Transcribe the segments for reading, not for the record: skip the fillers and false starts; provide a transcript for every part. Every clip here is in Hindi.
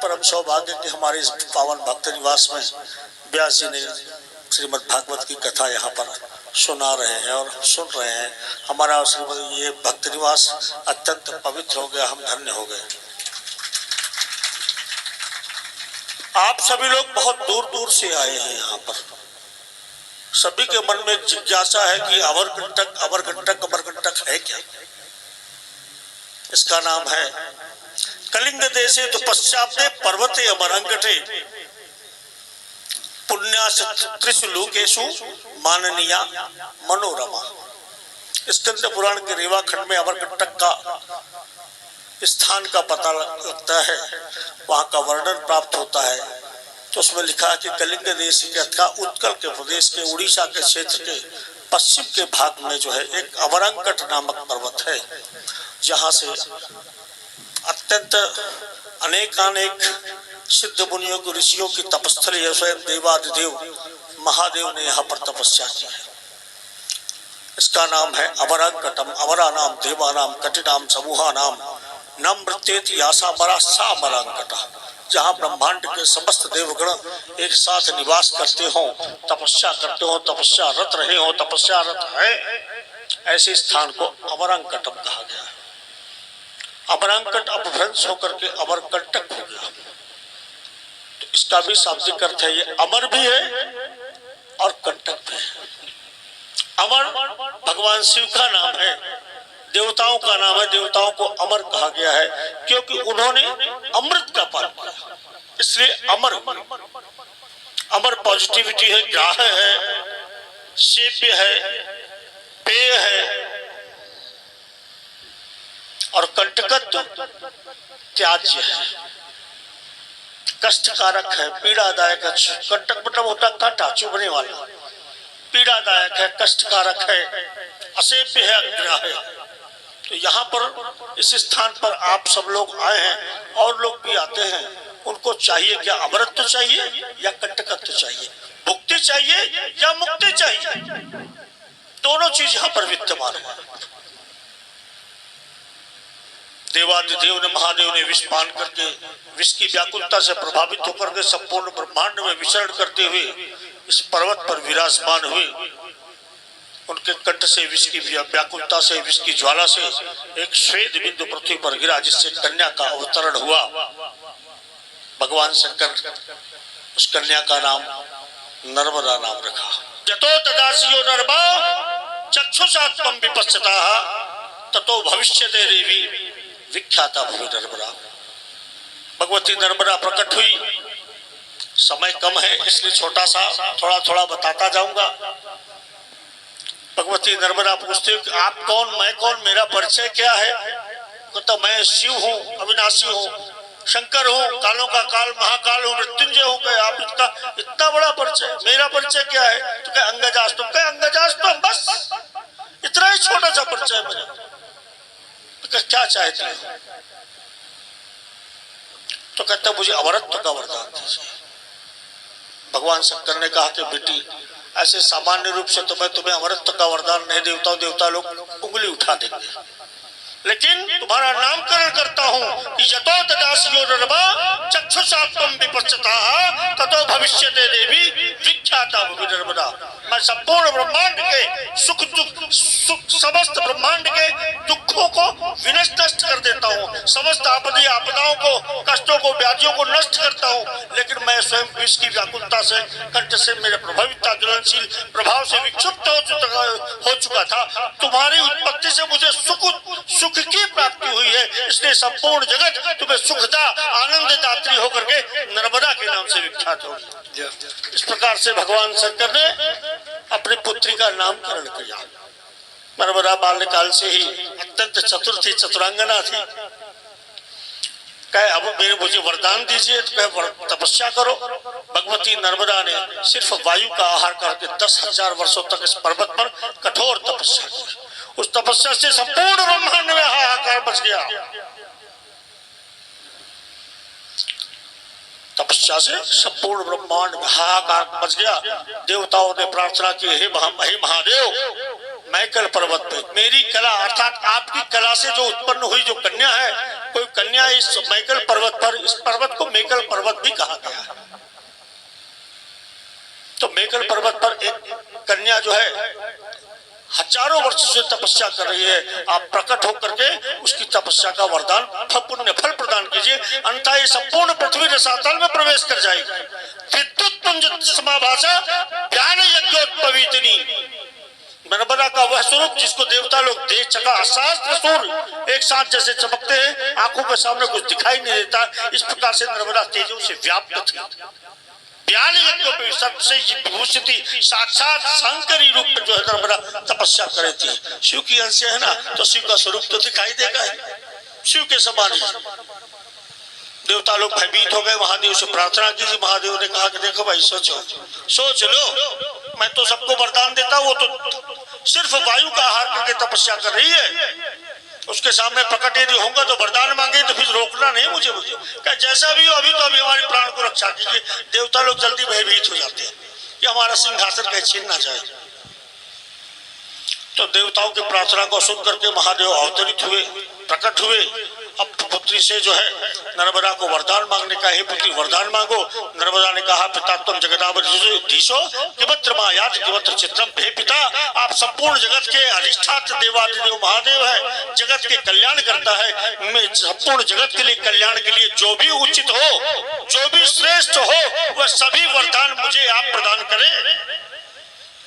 परम सौभाग्य कि हमारे इस पावन भक्त निवास में व्यास जी ने श्रीमद् भागवत की कथा यहाँ पर सुना रहे हैं और सुन रहे हैं। हमारा श्रीमद् ये भक्त निवास अत्यंत पवित्र हो गया, हम धन्य हो गए। आप सभी लोग बहुत दूर दूर से आए हैं यहाँ पर। सभी के मन में जिज्ञासा है कि अमरकंटक अमरकंटक अमरकंटक है क्या। इसका नाम है कलिंग देशे तो पश्चाते पर्वते अमरंगटे पुण्यास त्रिषु लोकेषु माननीया मनोरमा। स्कंद पुराण के रेवा खंड में अमरकंटक का स्थान का पता लगता है, वहां का वर्णन प्राप्त होता है। तो उसमें लिखा है कि कलिंग देश के उत्कल के प्रदेश के उड़ीसा के क्षेत्र के पश्चिम के भाग में जो है एक अमरंकट नामक पर्वत है, जहां से अत्यंत अनेकानेक सिद्ध मुनियों की ऋषियों की तपस्थली है। स्वयं देवादिदेव महादेव ने यहाँ पर तपस्या की है। इसका नाम है अमरंकटम। अमरा नाम देवानाम कटिनाम समूहा नाम नमृत्येति आशा मरा सा अमरंकटा। जहाँ ब्रह्मांड के समस्त देवगण एक साथ निवास करते हो, तपस्या करते हो, तपस्या रत रहे हो, तपस्या रत है, ऐसे स्थान को अमरंकटम कहा गया है। अमरंकट अपभ्रंश होकर के अमरकंटक हो गया। तो इसका भी शाब्दिक अर्थ है, ये अमर भी है और कंटक भी है। अमर भगवान शिव का नाम है, देवताओं का नाम है। देवताओं को अमर कहा गया है क्योंकि उन्होंने अमृत का पान किया, इसलिए अमर। अमर पॉजिटिविटी है, ग्राह है, सेप्य है, पेय है। और कंटकत्व त्याज्य है, कष्टकारक है, पीड़ादायक है। कंटक मतलब होता कांटा चुभने वाला, पीड़ादायक है, कष्टकारक है, असेप्य है, अग्राह है। तो यहाँ पर इस स्थान पर आप सब लोग आए हैं और लोग भी आते हैं। उनको चाहिए क्या? अमरत्व चाहिए या कंटकत्व चाहिए? मुक्ति चाहिए या मुक्ति चाहिए? दोनों चीज यहाँ पर विद्यमान है। देवादिदेव ने महादेव ने विष पान करके, विष की व्याकुलता से प्रभावित होकर के संपूर्ण ब्रह्मांड में विचरण करते हुए इस पर्वत पर विराजमान हुए। उनके कंठ से विष की व्याकुलता से, विष की ज्वाला से एक श्वेत बिंदु पृथ्वी पर गिरा, जिससे कन्या का अवतरण हुआ। भगवान शंकर उस कन्या का नाम नर्मदा नाम रखा। जतो तदासियो नर्मा चक्षुषात्मं विपश्यताः ततो भविष्यते देवी विख्याता भूमि नर्मदा। भगवती नर्मदा प्रकट हुई। समय कम है इसलिए छोटा सा थोड़ा थोड़ा बताता जाऊंगा। भगवती नर्मदा पूछती है कि आप कौन, मैं कौन, मेरा परिचय क्या है? तो मैं शिव हूँ, अविनाशी हूँ, शंकर हूँ, कालों का काल, महाकाल हूँ, मृत्युंजय हूँ। कहे आप इसका इतना बड़ा परिचय, मेरा परिचय क्या है? तो कहे अंगजास्तुम। कहे अंगजास्तुम, बस इतना ही छोटा सा परिचय मेरा। तो कहे क्या चाहते हो? तो कहता मुझे अमरत्व का वरदान दीजिए। भगवान शंकर ने कहा कि बेटी, ऐसे सामान्य रूप से तो मैं तुम्हें अमरत्व का वरदान नहीं देता हूं, देवता लोग उंगली उठा देंगे, लेकिन तुम्हारा नामकरण करता हूं कि यतो तदासियो नर्मा चक्षुषात्मं विपश्यताः ततो भविष्यते देवी विख्याता भूमि नर्मदा। मैं संपूर्ण ब्रह्मांड के सुख दुख, समस्त ब्रह्मांड के दुखों को विनष्ट कर देता हूँ, समस्त आपदी आपदाओं को, कष्टों को, व्याधियों को नष्ट करता हूँ। लेकिन मैं स्वयं विष की व्याकुलता से, कंठ से मेरे प्रभावित ज्वलनशील प्रभाव से विक्षुब्ध हो चुका था। तुम्हारी उत्पत्ति से मुझे सुख की प्राप्ति हुई है, इसलिए संपूर्ण जगत तुम्हें सुखदा आनंद दात्री होकर के नर्मदा के नाम से विख्यात होगी। इस प्रकार से भगवान शंकर ने अपनी पुत्री का नामकरण किया। नर्मदा बाल्यकाल से ही अत्यंत चतुर थी, चतुरांगना थी। कहे अब मुझे वरदान दीजिए। तो कहे तपस्या करो। भगवती नर्मदा ने सिर्फ वायु का आहार करके 10,000 वर्षों तक इस पर्वत पर कठोर तपस्या की। उस तपस्या से संपूर्ण ब्रह्मांड में हाहाकार मच गया। तपस्या से संपूर्ण ब्रह्मांड में हाहाकार मच गया। देवताओं ने प्रार्थना की, हे महादेव, मैं कल पर्वत पे मेरी कला अर्थात आपकी कला से जो उत्पन्न हुई जो कन्या है, कोई कन्या इस मैकल पर्वत पर, इस पर्वत को मैकल पर्वत भी कहा गया है। तो मैकल पर्वत पर एक कन्या जो है हजारों वर्ष से तपस्या कर रही है, आप प्रकट होकर के उसकी तपस्या का वरदान पुण्य फल प्रदान कीजिए, अन्यथा ये संपूर्ण पृथ्वी रसातल में प्रवेश कर जाएगी। विद्युत पुंज समाभाषा ज्ञान यज्ञोत्पवीतिनी, नर्मदा का वह स्वरूप जिसको देवता लोग देख चका शास्त्र सूर्य एक साथ जैसे चमकते हैं, आंखों के सामने कुछ दिखाई नहीं देता, इस प्रकार से नर्मदा तेजों से व्याप्त थी। सबसे विभूषित साक्षात शंकरी रूप में जो है नर्मदा तपस्या करे थी। शिव की अंश है ना, तो शिव का स्वरूप तो दिखाई देगा ही, शिव के समान ही। देवता लोग भयभीत हो गए, महादेव से प्रार्थना की। महादेव ने कहा कि देखो भाई सोचो, सोच लो, मैं तो सबको वरदान देता हूँ, वो तो सिर्फ वायु का आहार करके तपस्या कर रही है, उसके सामने प्रकट यदि होगा तो वरदान मांगे तो फिर रोकना नहीं मुझे क्या जैसा भी हो, अभी तो अभी हमारे प्राण को रक्षा कीजिए। देवता लोग जल्दी भयभीत हो जाते हैं कि हमारा सिंहासन कहीं छीन ना जाए। तो देवताओं की प्रार्थना को सुन करके महादेव अवतरित हुए, प्रकट हुए। अब पुत्री से जो है नर्मदा को वरदान मांगने का, हे पुत्री वरदान मांगो। नर्मदा ने कहा पिता तुम जगदाधीशो किमत्र मायात किमत्र चित्रम, हे पिता आप संपूर्ण जगत के अधिष्ठात्र देवादिदेव महादेव है, जगत के कल्याण करता है। मैं संपूर्ण जगत के लिए कल्याण के लिए जो भी उचित हो, जो भी श्रेष्ठ हो, वह सभी वरदान मुझे आप प्रदान करें।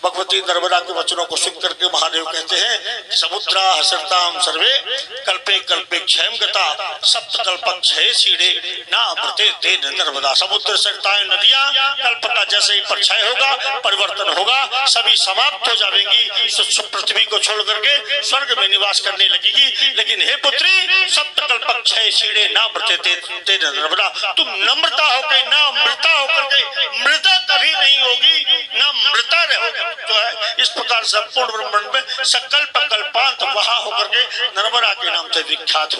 भगवती नर्मदा के वचनों को सुन करके महादेव कहते हैं समुद्रा हसरताम सर्वे कल्पे कल्पे क्षयम गता सप्त कल्पक क्षय सीढ़े ना अमृते तेन नर्मदा। समुद्र सरिताएं नदियां कल्प का जैसे ही परछाई होगा, परिवर्तन होगा, सभी समाप्त हो जाएंगी, पृथ्वी को छोड़ करके स्वर्ग में निवास करने लगेगी। लेकिन हे पुत्री सप्त कल्पक क्षय सीढ़े ना अमृते तेन नर्मदा, तुम नम्रता होकर ना मृता होकर के मृदा कभी नहीं होगी, ना मृता रहोगे। जो है इस प्रकार संपूर्ण ब्रह्मांड में सकल्प कल्पांत वहा होकर के नर्मदा के नाम से विख्यात हो।